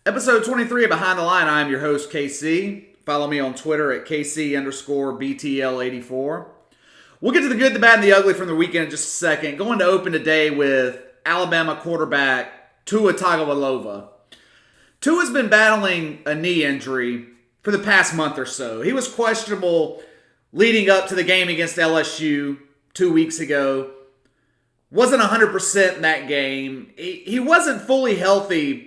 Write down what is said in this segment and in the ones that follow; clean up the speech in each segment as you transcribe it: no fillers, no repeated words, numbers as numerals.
Episode 23 of Behind the Line. I'm your host, KC. Follow me on Twitter at KC_BTL84. We'll get to the good, the bad, and the ugly from the weekend in just a second. Going to open today with Alabama quarterback Tua Tagovailoa. Tua's been battling a knee injury for the past month or so. He was questionable leading up to the game against LSU 2 weeks ago. Wasn't 100% in that game. He wasn't fully healthy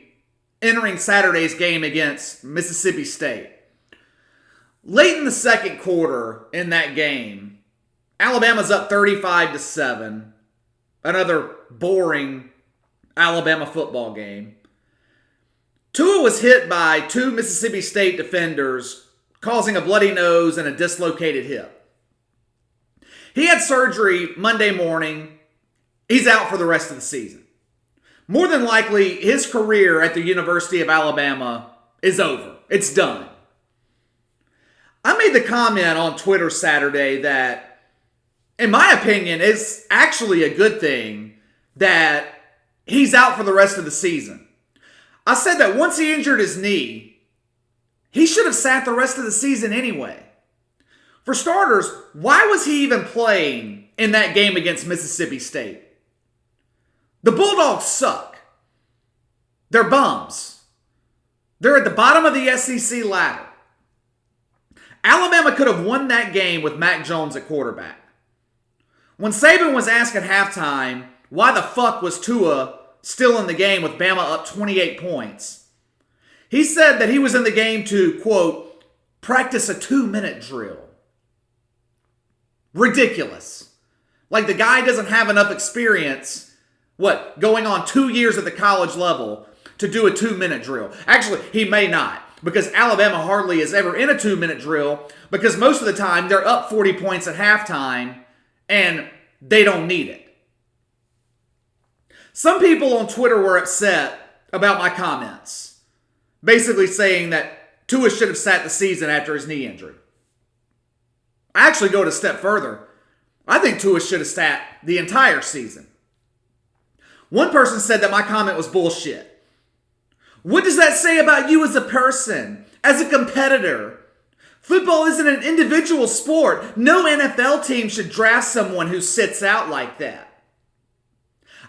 entering Saturday's game against Mississippi State. Late in the second quarter in that game, Alabama's up 35-7. Another boring Alabama football game. Tua was hit by two Mississippi State defenders, causing a bloody nose and a dislocated hip. He had surgery Monday morning. He's out for the rest of the season. More than likely, his career at the University of Alabama is over. It's done. I made the comment on Twitter Saturday that, in my opinion, it's actually a good thing that he's out for the rest of the season. I said that once he injured his knee, he should have sat the rest of the season anyway. For starters, why was he even playing in that game against Mississippi State? The Bulldogs suck. They're bums. They're at the bottom of the SEC ladder. Alabama could have won that game with Mac Jones at quarterback. When Saban was asked at halftime why the fuck was Tua still in the game with Bama up 28 points, he said that he was in the game to, quote, practice a 2-minute drill. Ridiculous. Like the guy doesn't have enough experience, going on 2 years at the college level to do a 2-minute drill. Actually, he may not, because Alabama hardly is ever in a 2-minute drill, because most of the time they're up 40 points at halftime and they don't need it. Some people on Twitter were upset about my comments, basically saying that Tua should have sat the season after his knee injury. I actually go a step further. I think Tua should have sat the entire season. One person said that my comment was bullshit. What does that say about you as a person, as a competitor? Football isn't an individual sport. No NFL team should draft someone who sits out like that.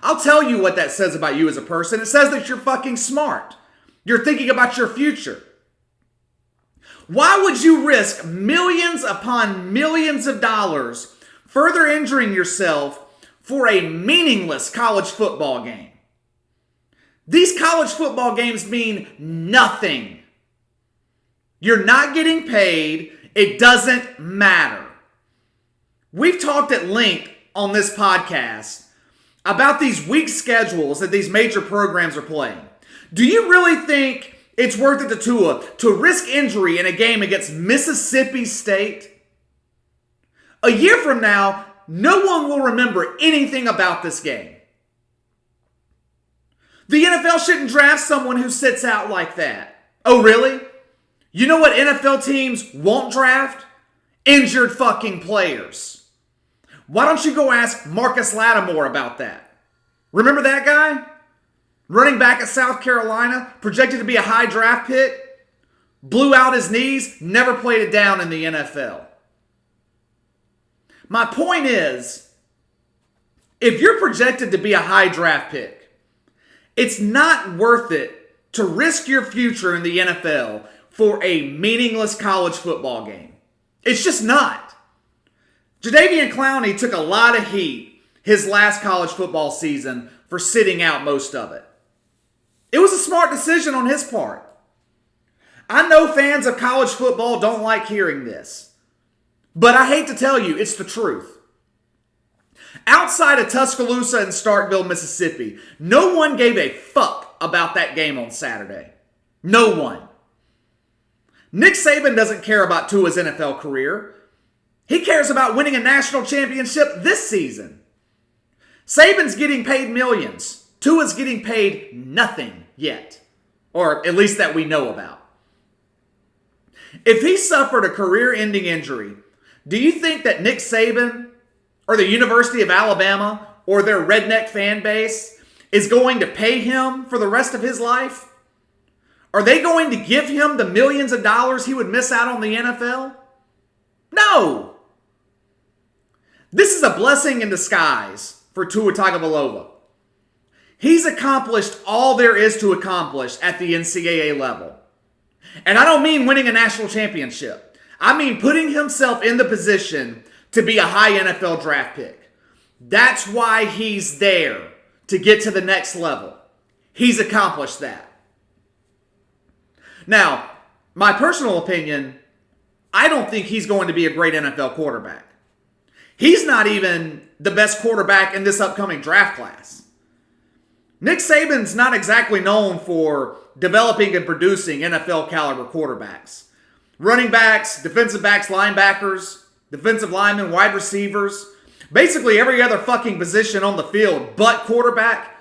I'll tell you what that says about you as a person. It says that you're fucking smart. You're thinking about your future. Why would you risk millions upon millions of dollars further injuring yourself for a meaningless college football game? These college football games mean nothing. You're not getting paid. It doesn't matter. We've talked at length on this podcast about these weak schedules that these major programs are playing. Do you really think it's worth it to Tua to risk injury in a game against Mississippi State? A year from now, no one will remember anything about this game. The NFL shouldn't draft someone who sits out like that. Oh, really? You know what NFL teams won't draft? Injured fucking players. Why don't you go ask Marcus Lattimore about that? Remember that guy? Running back at South Carolina, projected to be a high draft pick, blew out his knees, never played it down in the NFL. My point is, if you're projected to be a high draft pick, it's not worth it to risk your future in the NFL for a meaningless college football game. It's just not. Jadeveon Clowney took a lot of heat his last college football season for sitting out most of it. It was a smart decision on his part. I know fans of college football don't like hearing this, but I hate to tell you, it's the truth. Outside of Tuscaloosa and Starkville, Mississippi, no one gave a fuck about that game on Saturday. No one. Nick Saban doesn't care about Tua's NFL career. He cares about winning a national championship this season. Saban's getting paid millions. Tua's getting paid nothing yet. Or at least that we know about. If he suffered a career-ending injury, do you think that Nick Saban or the University of Alabama or their redneck fan base is going to pay him for the rest of his life? Are they going to give him the millions of dollars he would miss out on the NFL? No. This is a blessing in disguise for Tua Tagovailoa. He's accomplished all there is to accomplish at the NCAA level. And I don't mean winning a national championship. I mean putting himself in the position to be a high NFL draft pick. That's why he's there, to get to the next level. He's accomplished that. Now, my personal opinion, I don't think he's going to be a great NFL quarterback. He's not even the best quarterback in this upcoming draft class. Nick Saban's not exactly known for developing and producing NFL caliber quarterbacks. Running backs, defensive backs, linebackers, defensive linemen, wide receivers, basically every other fucking position on the field but quarterback,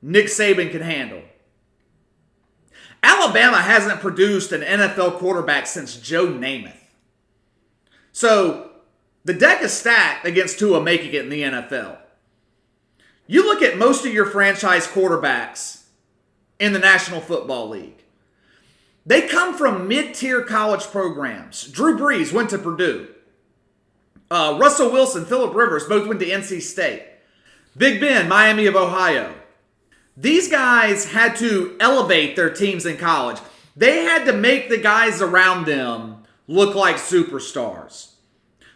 Nick Saban can handle. Alabama hasn't produced an NFL quarterback since Joe Namath. So, the deck is stacked against Tua making it in the NFL. You look at most of your franchise quarterbacks in the National Football League. They come from mid-tier college programs. Drew Brees went to Purdue. Russell Wilson, Phillip Rivers both went to NC State. Big Ben, Miami of Ohio. These guys had to elevate their teams in college. They had to make the guys around them look like superstars.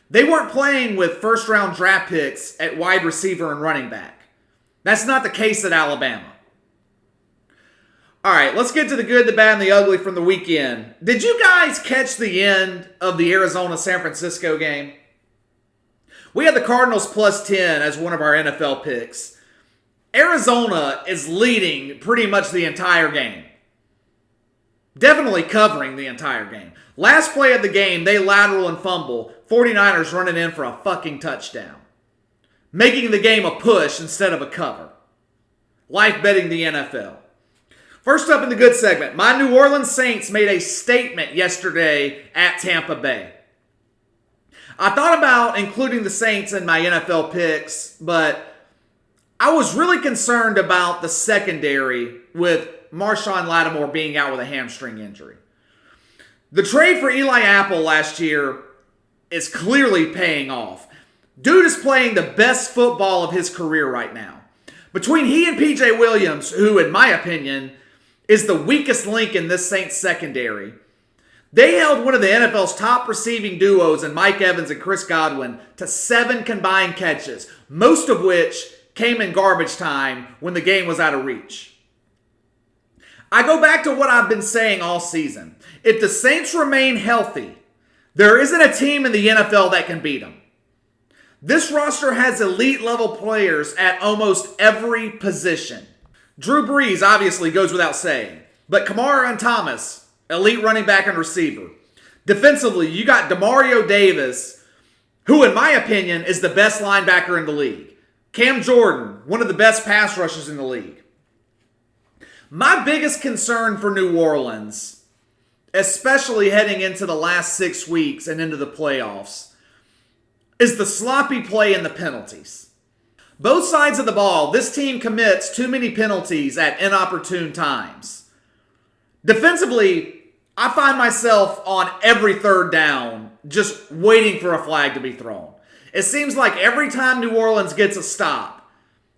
They weren't playing with first-round draft picks at wide receiver and running back. That's not the case at Alabama. All right, let's get to the good, the bad, and the ugly from the weekend. Did you guys catch the end of the Arizona-San Francisco game? We had the Cardinals plus 10 as one of our NFL picks. Arizona is leading pretty much the entire game. Definitely covering the entire game. Last play of the game, they lateral and fumble. 49ers running in for a fucking touchdown. Making the game a push instead of a cover. Life betting the NFL. First up in the good segment, my New Orleans Saints made a statement yesterday at Tampa Bay. I thought about including the Saints in my NFL picks, but I was really concerned about the secondary with Marshawn Lattimore being out with a hamstring injury. The trade for Eli Apple last year is clearly paying off. Dude is playing the best football of his career right now. Between he and P.J. Williams, who in my opinion is the weakest link in this Saints secondary, they held one of the NFL's top receiving duos in Mike Evans and Chris Godwin to 7 combined catches, most of which came in garbage time when the game was out of reach. I go back to what I've been saying all season. If the Saints remain healthy, there isn't a team in the NFL that can beat them. This roster has elite level players at almost every position. Drew Brees obviously goes without saying, but Kamara and Thomas, elite running back and receiver. Defensively, you got Demario Davis, who in my opinion is the best linebacker in the league. Cam Jordan, one of the best pass rushers in the league. My biggest concern for New Orleans, especially heading into the last 6 weeks and into the playoffs, is the sloppy play and the penalties. Both sides of the ball, this team commits too many penalties at inopportune times. Defensively, I find myself on every third down just waiting for a flag to be thrown. It seems like every time New Orleans gets a stop,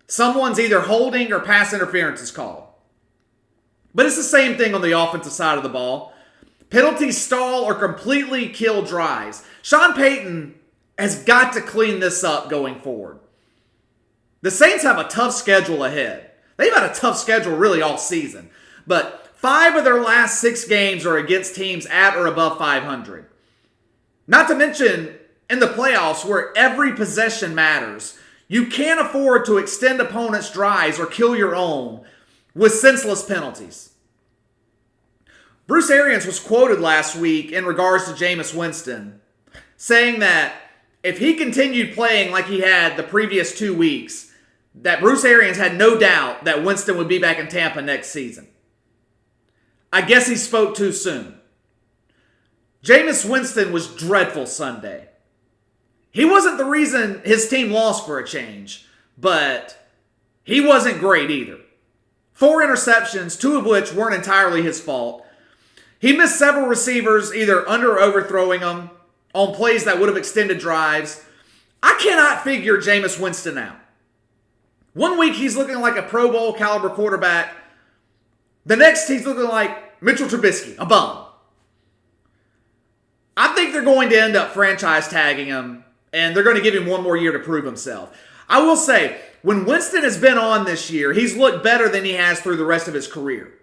someone's either holding or pass interference is called. But it's the same thing on the offensive side of the ball. Penalties stall or completely kill drives. Sean Payton has got to clean this up going forward. The Saints have a tough schedule ahead. They've had a tough schedule really all season. But 5 of their last 6 games are against teams at or above 500. Not to mention, in the playoffs where every possession matters, you can't afford to extend opponents' drives or kill your own with senseless penalties. Bruce Arians was quoted last week in regards to Jameis Winston, saying that if he continued playing like he had the previous 2 weeks, that Bruce Arians had no doubt that Winston would be back in Tampa next season. I guess he spoke too soon. Jameis Winston was dreadful Sunday. He wasn't the reason his team lost for a change, but he wasn't great either. 4 interceptions, 2 of which weren't entirely his fault. He missed several receivers either under or overthrowing them on plays that would have extended drives. I cannot figure Jameis Winston out. One week he's looking like a Pro Bowl caliber quarterback. The next he's looking like Mitchell Trubisky, a bum. I think they're going to end up franchise tagging him, and they're going to give him one more year to prove himself. I will say, when Winston has been on this year, he's looked better than he has through the rest of his career.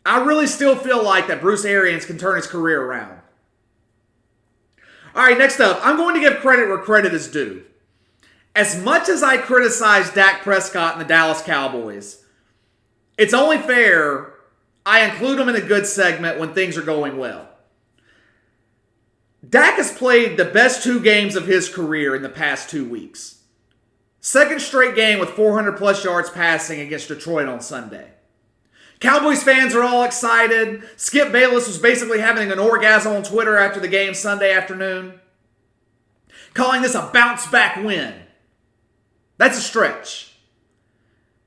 I really still feel like that Bruce Arians can turn his career around. All right, next up, I'm going to give credit where credit is due. As much as I criticize Dak Prescott and the Dallas Cowboys, it's only fair I include him in a good segment when things are going well. Dak has played the best 2 games of his career in the past 2 weeks. Second straight game with 400 plus yards passing against Detroit on Sunday. Cowboys fans are all excited. Skip Bayless was basically having an orgasm on Twitter after the game Sunday afternoon, calling this a bounce back win. That's a stretch.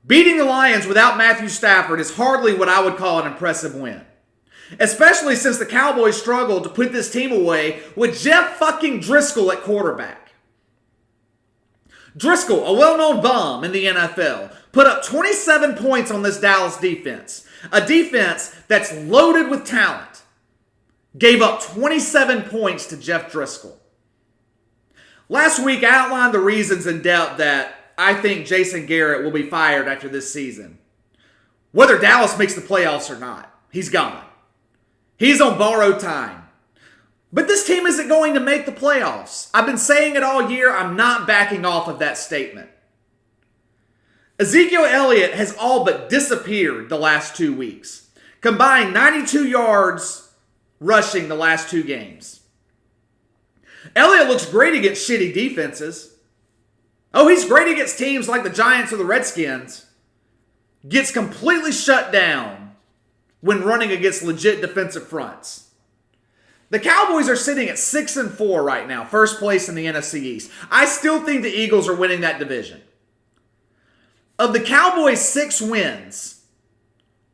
Beating the Lions without Matthew Stafford is hardly what I would call an impressive win. Especially since the Cowboys struggled to put this team away with Jeff fucking Driscoll at quarterback. Driscoll, a well-known bum in the NFL, put up 27 points on this Dallas defense. A defense that's loaded with talent. Gave up 27 points to Jeff Driscoll. Last week, I outlined the reasons in depth that I think Jason Garrett will be fired after this season. Whether Dallas makes the playoffs or not, he's gone. He's on borrowed time. But this team isn't going to make the playoffs. I've been saying it all year. I'm not backing off of that statement. Ezekiel Elliott has all but disappeared the last 2 weeks. Combined 92 yards rushing the last 2 games. Elliott looks great against shitty defenses. Oh, he's great against teams like the Giants or the Redskins. Gets completely shut down when running against legit defensive fronts. The Cowboys are sitting at 6-4 right now, first place in the NFC East. I still think the Eagles are winning that division. Of the Cowboys' 6 wins,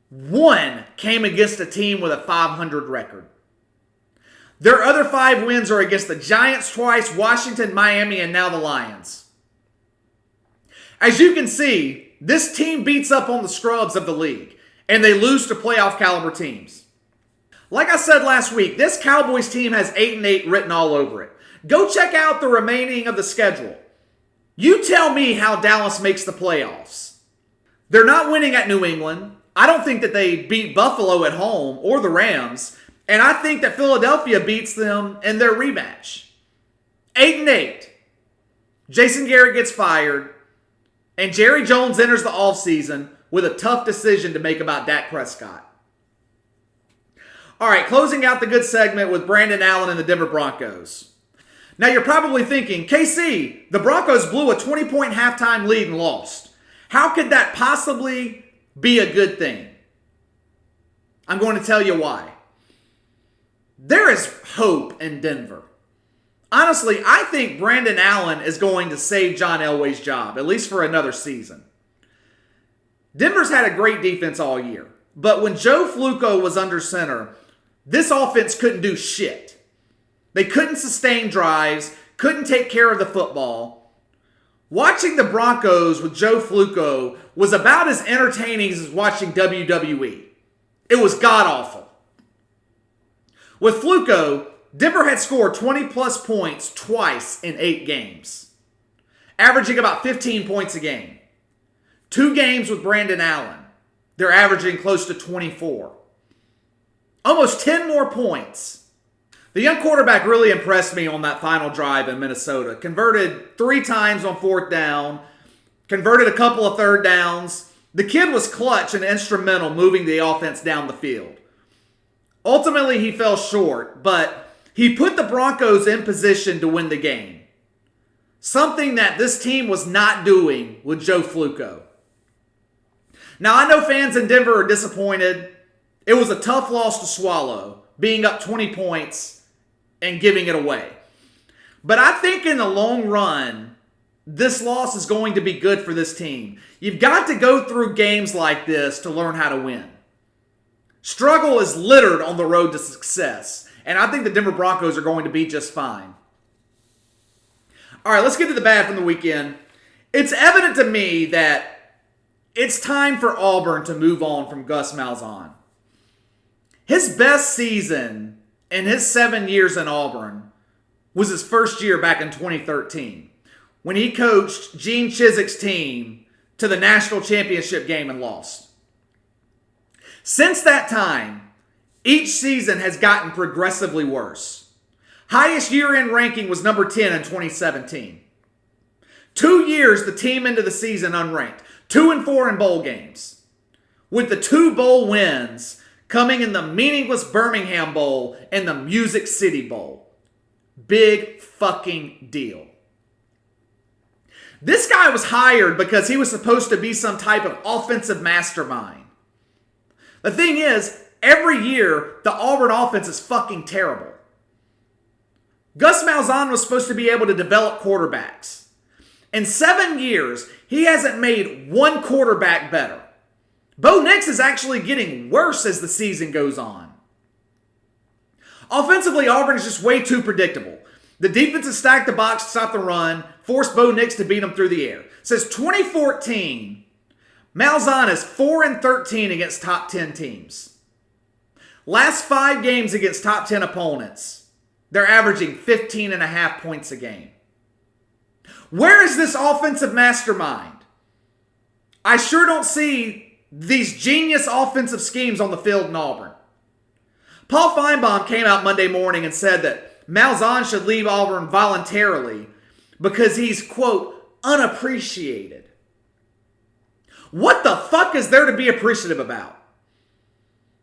1 came against a team with a .500 record. Their other 5 wins are against the Giants twice, Washington, Miami, and now the Lions. As you can see, this team beats up on the scrubs of the league, and they lose to playoff caliber teams. Like I said last week, this Cowboys team has 8-8 written all over it. Go check out the remaining of the schedule. You tell me how Dallas makes the playoffs. They're not winning at New England. I don't think that they beat Buffalo at home or the Rams. And I think that Philadelphia beats them in their rematch. 8-8. Jason Garrett gets fired. And Jerry Jones enters the offseason with a tough decision to make about Dak Prescott. All right, closing out the good segment with Brandon Allen and the Denver Broncos. Now you're probably thinking, KC, the Broncos blew a 20-point halftime lead and lost. How could that possibly be a good thing? I'm going to tell you why. There is hope in Denver. Honestly, I think Brandon Allen is going to save John Elway's job, at least for another season. Denver's had a great defense all year, but when Joe Flacco was under center, this offense couldn't do shit. They couldn't sustain drives, couldn't take care of the football. Watching the Broncos with Joe Flacco was about as entertaining as watching WWE. It was god-awful. With Flacco, Denver had scored 20-plus points twice in 8 games, averaging about 15 points a game. 2 games with Brandon Allen, they're averaging close to 24. Almost 10 more points. The young quarterback really impressed me on that final drive in Minnesota. Converted 3 times on 4th down, converted a couple of 3rd downs. The kid was clutch and instrumental moving the offense down the field. Ultimately, he fell short, but he put the Broncos in position to win the game. Something that this team was not doing with Joe Flacco. Now, I know fans in Denver are disappointed. It was a tough loss to swallow, being up 20 points and giving it away. But I think in the long run, this loss is going to be good for this team. You've got to go through games like this to learn how to win. Struggle is littered on the road to success, and I think the Denver Broncos are going to be just fine. All right, let's get to the bad from the weekend. It's evident to me that it's time for Auburn to move on from Gus Malzahn. His best season in his 7 years in Auburn was his first year back in 2013 when he coached Gene Chizik's team to the national championship game and lost. Since that time, each season has gotten progressively worse. Highest year-end ranking was number 10 in 2017. 2 years the team into the season unranked. 2-4 in bowl games. With the 2 bowl wins coming in the meaningless Birmingham Bowl and the Music City Bowl. Big fucking deal. This guy was hired because he was supposed to be some type of offensive mastermind. The thing is, every year, the Auburn offense is fucking terrible. Gus Malzahn was supposed to be able to develop quarterbacks. In 7 years, he hasn't made one quarterback better. Bo Nix is actually getting worse as the season goes on. Offensively, Auburn is just way too predictable. The defense has stacked the box to stop the run, forced Bo Nix to beat him through the air. Since 2014, Malzahn is 4-13 against top 10 teams. Last 5 games against top 10 opponents, they're averaging 15.5 points a game. Where is this offensive mastermind? I sure don't see these genius offensive schemes on the field in Auburn. Paul Feinbaum came out Monday morning and said that Malzahn should leave Auburn voluntarily because he's, quote, unappreciated. What the fuck is there to be appreciative about?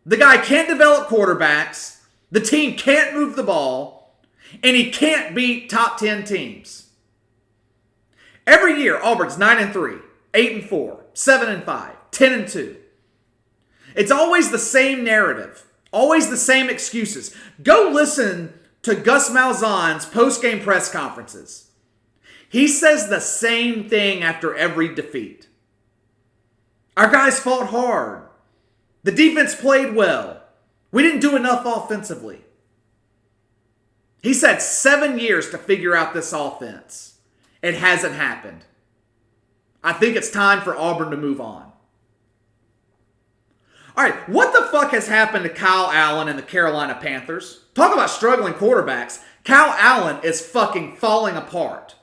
The guy can't develop quarterbacks, the team can't move the ball, and he can't beat top 10 teams. Every year, Auburn's 9-3, 8-4, 7-5, 10-2. It's always the same narrative, always the same excuses. Go listen to Gus Malzahn's post-game press conferences. He says the same thing after every defeat. Our guys fought hard. The defense played well. We didn't do enough offensively. He's had 7 years to figure out this offense. It hasn't happened. I think it's time for Auburn to move on. All right, what the fuck has happened to Kyle Allen and the Carolina Panthers? Talk about struggling quarterbacks. Kyle Allen is fucking falling apart.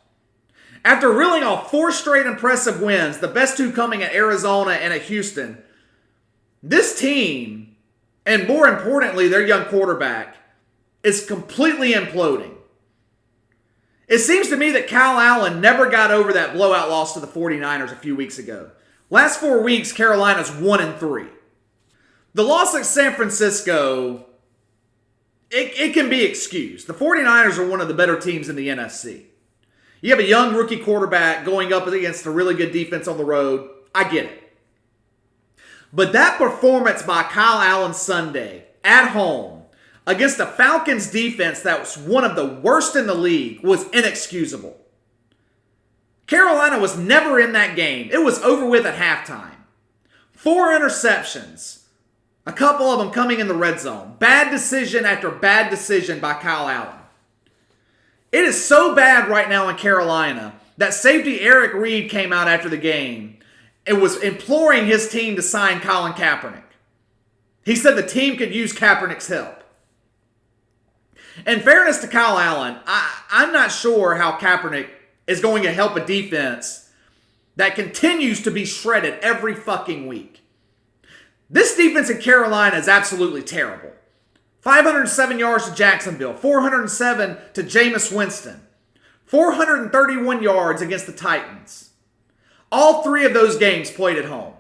After reeling off 4 straight impressive wins, the best 2 coming at Arizona and at Houston, this team, and more importantly, their young quarterback, is completely imploding. It seems to me that Kyle Allen never got over that blowout loss to the 49ers a few weeks ago. Last 4 weeks, Carolina's 1-3. The loss at San Francisco, it can be excused. The 49ers are one of the better teams in the NFC. You have a young rookie quarterback going up against a really good defense on the road. I get it. But that performance by Kyle Allen Sunday at home against a Falcons defense that was one of the worst in the league was inexcusable. Carolina was never in that game. It was over with at halftime. 4 interceptions. A couple of them coming in the red zone. Bad decision after bad decision by Kyle Allen. It is so bad right now in Carolina that safety Eric Reed came out after the game and was imploring his team to sign Colin Kaepernick. He said the team could use Kaepernick's help. In fairness to Kyle Allen, I'm not sure how Kaepernick is going to help a defense that continues to be shredded every fucking week. This defense in Carolina is absolutely terrible. 507 yards to Jacksonville, 407 to Jameis Winston, 431 yards against the Titans. All 3 of those games played at home.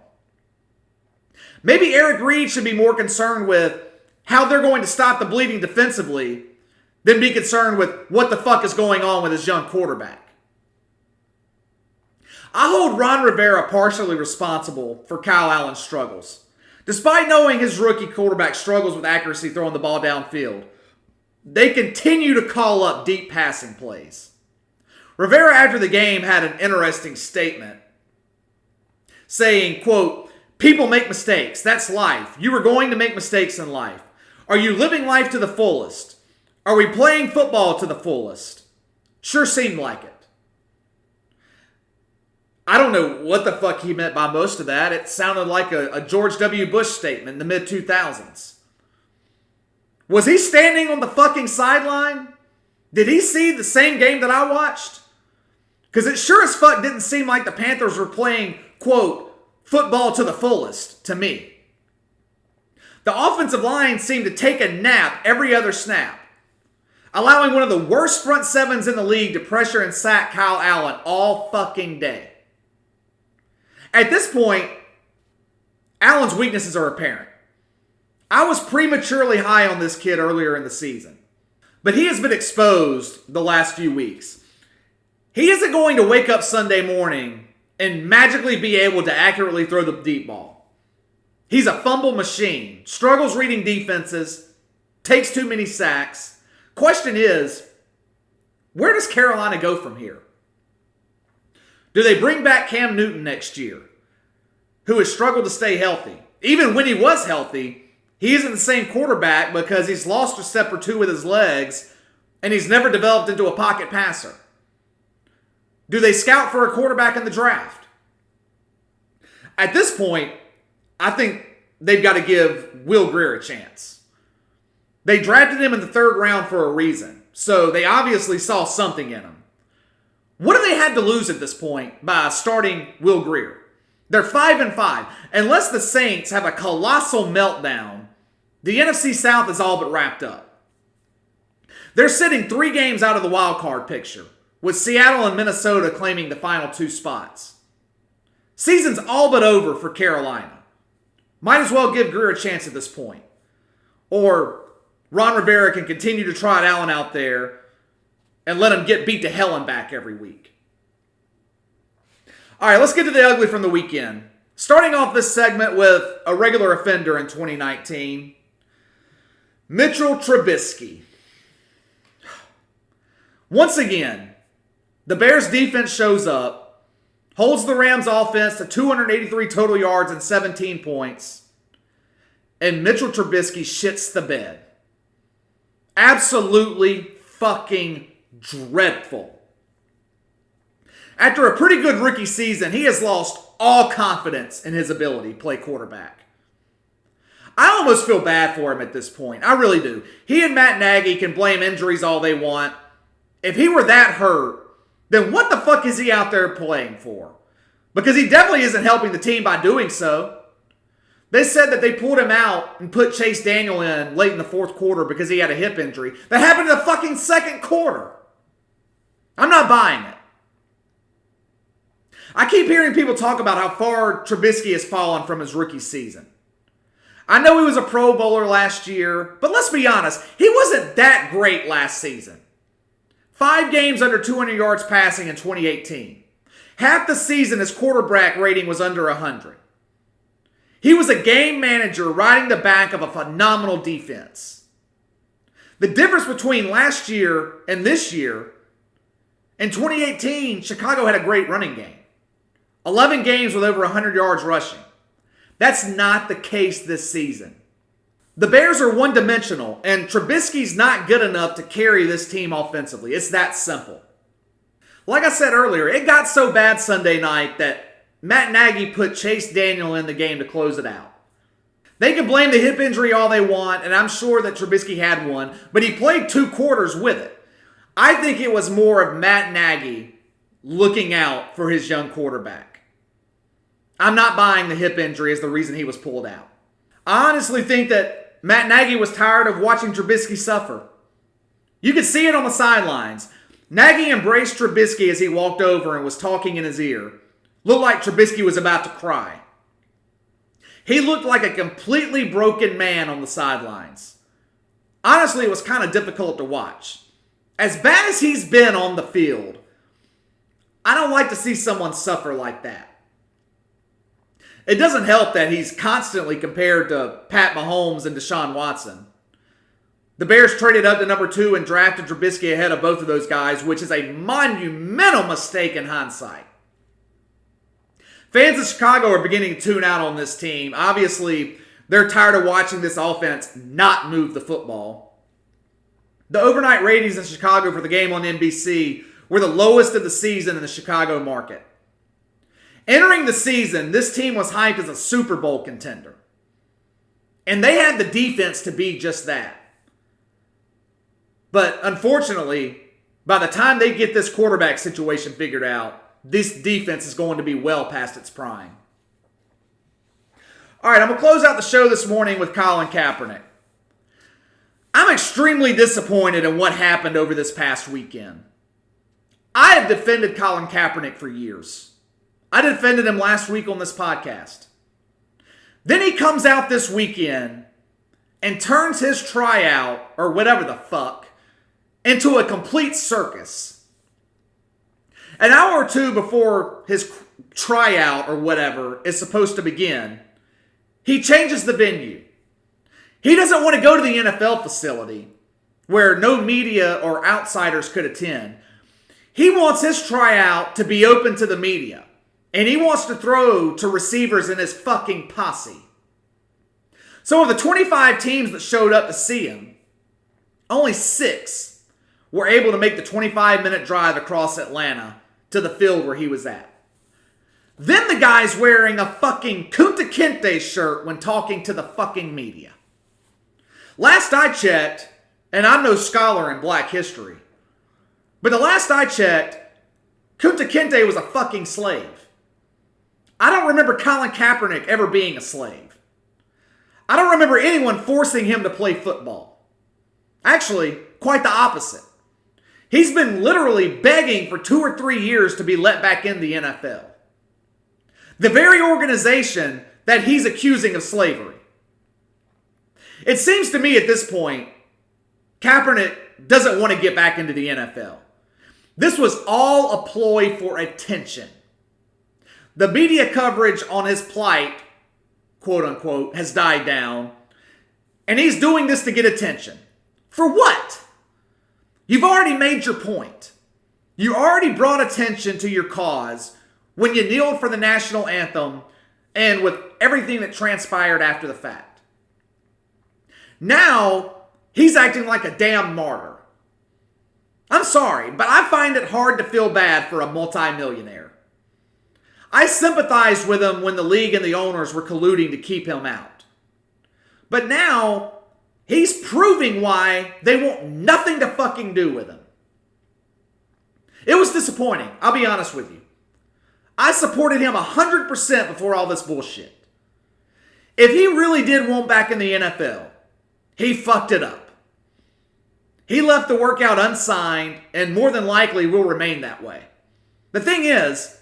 Maybe Eric Reed should be more concerned with how they're going to stop the bleeding defensively than be concerned with what the fuck is going on with his young quarterback. I hold Ron Rivera partially responsible for Kyle Allen's struggles. Despite knowing his rookie quarterback struggles with accuracy throwing the ball downfield, they continue to call up deep passing plays. Rivera after the game had an interesting statement saying, quote, People make mistakes. That's life. You are going to make mistakes in life. Are you living life to the fullest? Are we playing football to the fullest? Sure seemed like it. I don't know what the fuck he meant by most of that. It sounded like a George W. Bush statement in the mid-2000s. Was he standing on the fucking sideline? Did he see the same game that I watched? Because it sure as fuck didn't seem like the Panthers were playing, quote, football to the fullest to me. The offensive line seemed to take a nap every other snap, allowing one of the worst front sevens in the league to pressure and sack Kyle Allen all fucking day. At this point, Allen's weaknesses are apparent. I was prematurely high on this kid earlier in the season, but he has been exposed the last few weeks. He isn't going to wake up Sunday morning and magically be able to accurately throw the deep ball. He's a fumble machine, struggles reading defenses, takes too many sacks. Question is, where does Carolina go from here? Do they bring back Cam Newton next year, who has struggled to stay healthy? Even when he was healthy, he isn't the same quarterback because he's lost a step or two with his legs and he's never developed into a pocket passer. Do they scout for a quarterback in the draft? At this point, I think they've got to give Will Grier a chance. They drafted him in the 3rd round for a reason, so they obviously saw something in him. What do they have to lose at this point by starting Will Grier? They're 5-5. Unless the Saints have a colossal meltdown, the NFC South is all but wrapped up. They're sitting 3 games out of the wild card picture, with Seattle and Minnesota claiming the final 2 spots. Season's all but over for Carolina. Might as well give Grier a chance at this point. Or Ron Rivera can continue to trot Allen out there and let him get beat to hell and back every week. All right, let's get to the ugly from the weekend. Starting off this segment with a regular offender in 2019, Mitchell Trubisky. Once again, the Bears defense shows up, holds the Rams offense to 283 total yards and 17 points, and Mitchell Trubisky shits the bed. Absolutely fucking dreadful. After a pretty good rookie season, he has lost all confidence in his ability to play quarterback. I almost feel bad for him at this point. I really do. He and Matt Nagy can blame injuries all they want. If he were that hurt, then what the fuck is he out there playing for? Because he definitely isn't helping the team by doing so. They said that they pulled him out and put Chase Daniel in late in the 4th quarter because he had a hip injury. That happened in the fucking 2nd quarter. I'm not buying it. I keep hearing people talk about how far Trubisky has fallen from his rookie season. I know he was a Pro Bowler last year, but let's be honest, he wasn't that great last season. 5 games under 200 yards passing in 2018. Half the season his quarterback rating was under 100. He was a game manager riding the back of a phenomenal defense. The difference between last year and this year, in 2018, Chicago had a great running game. 11 games with over 100 yards rushing. That's not the case this season. The Bears are one-dimensional, and Trubisky's not good enough to carry this team offensively. It's that simple. Like I said earlier, it got so bad Sunday night that Matt Nagy put Chase Daniel in the game to close it out. They can blame the hip injury all they want, and I'm sure that Trubisky had one, but he played 2 quarters with it. I think it was more of Matt Nagy looking out for his young quarterback. I'm not buying the hip injury as the reason he was pulled out. I honestly think that Matt Nagy was tired of watching Trubisky suffer. You could see it on the sidelines. Nagy embraced Trubisky as he walked over and was talking in his ear. Looked like Trubisky was about to cry. He looked like a completely broken man on the sidelines. Honestly, it was kind of difficult to watch. As bad as he's been on the field, I don't like to see someone suffer like that. It doesn't help that he's constantly compared to Pat Mahomes and Deshaun Watson. The Bears traded up to number 2 and drafted Trubisky ahead of both of those guys, which is a monumental mistake in hindsight. Fans of Chicago are beginning to tune out on this team. Obviously, they're tired of watching this offense not move the football. The overnight ratings in Chicago for the game on NBC were the lowest of the season in the Chicago market. Entering the season, this team was hyped as a Super Bowl contender. And they had the defense to be just that. But unfortunately, by the time they get this quarterback situation figured out, this defense is going to be well past its prime. All right, I'm going to close out the show this morning with Colin Kaepernick. I'm extremely disappointed in what happened over this past weekend. I have defended Colin Kaepernick for years. I defended him last week on this podcast. Then he comes out this weekend and turns his tryout, or whatever the fuck, into a complete circus. An hour or two before his tryout, or whatever, is supposed to begin, he changes the venue. He doesn't want to go to the NFL facility where no media or outsiders could attend. He wants his tryout to be open to the media. And he wants to throw to receivers in his fucking posse. So of the 25 teams that showed up to see him, only 6 were able to make the 25-minute drive across Atlanta to the field where he was at. Then the guy's wearing a fucking Kunta Kinte shirt when talking to the fucking media. Last I checked, and I'm no scholar in black history, but the last I checked, Kunta Kinte was a fucking slave. I don't remember Colin Kaepernick ever being a slave. I don't remember anyone forcing him to play football. Actually, quite the opposite. He's been literally begging for 2 or 3 years to be let back in the NFL. The very organization that he's accusing of slavery. It seems to me at this point, Kaepernick doesn't want to get back into the NFL. This was all a ploy for attention. The media coverage on his plight, quote unquote, has died down. And he's doing this to get attention. For what? You've already made your point. You already brought attention to your cause when you kneeled for the national anthem and with everything that transpired after the fact. Now, he's acting like a damn martyr. I'm sorry, but I find it hard to feel bad for a multimillionaire. I sympathized with him when the league and the owners were colluding to keep him out. But now, he's proving why they want nothing to fucking do with him. It was disappointing, I'll be honest with you. I supported him 100% before all this bullshit. If he really did want back in the NFL, he fucked it up. He left the workout unsigned and more than likely will remain that way. The thing is,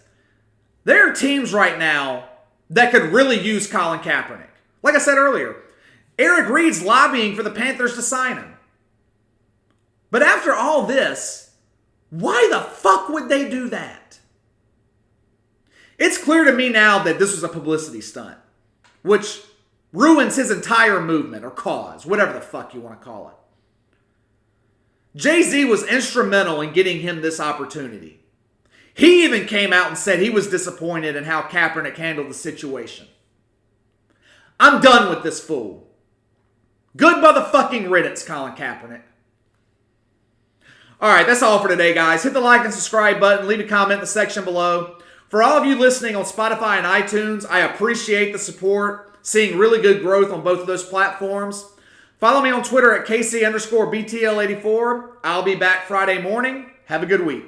there are teams right now that could really use Colin Kaepernick. Like I said earlier, Eric Reid's lobbying for the Panthers to sign him. But after all this, why the fuck would they do that? It's clear to me now that this was a publicity stunt, which ruins his entire movement or cause, whatever the fuck you want to call it. Jay-Z was instrumental in getting him this opportunity. He even came out and said he was disappointed in how Kaepernick handled the situation. I'm done with this fool. Good motherfucking riddance, Colin Kaepernick. Alright, that's all for today, guys. Hit the like and subscribe button. Leave a comment in the section below. For all of you listening on Spotify and iTunes, I appreciate the support. Seeing really good growth on both of those platforms. Follow me on Twitter at KC_BTL84. I'll be back Friday morning. Have a good week.